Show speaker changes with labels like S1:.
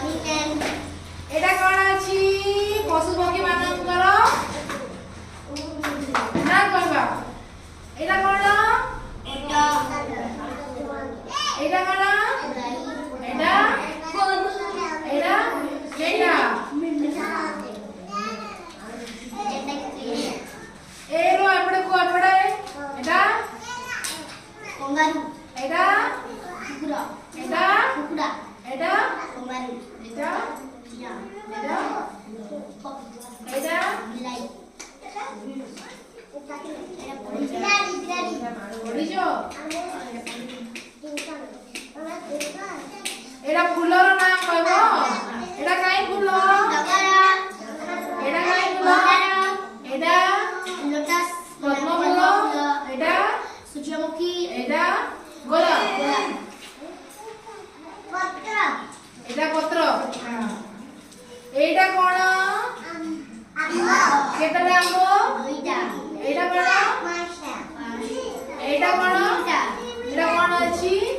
S1: एटा कोन अछि पशु पक्षी मानकर ना कहबा एटा कोन एटा कोन एटा एटा केटा एरो अपडे को अपडे एटा
S2: कंगारू
S1: एटा
S2: कुकुरा
S1: एटा
S2: कुकुरा
S1: एटा
S2: कंगारू
S1: एटा
S2: चिया
S1: एटा एटा
S2: बिलाई
S1: ओडिजो एटा फुलर नाम कहबो एटा काई फुल एटा काई फुल एटा
S2: लोटस
S1: पद्म फुल एटा
S2: सूर्यमुखी
S1: एटा गोलाप
S2: पत्र
S1: एटा पत्र एटा कोन केतटा आंबो
S2: दुईटा
S1: एटा कोन
S2: पांचटा
S1: एटा कोन
S2: तीनटा
S1: एटा कोन अछि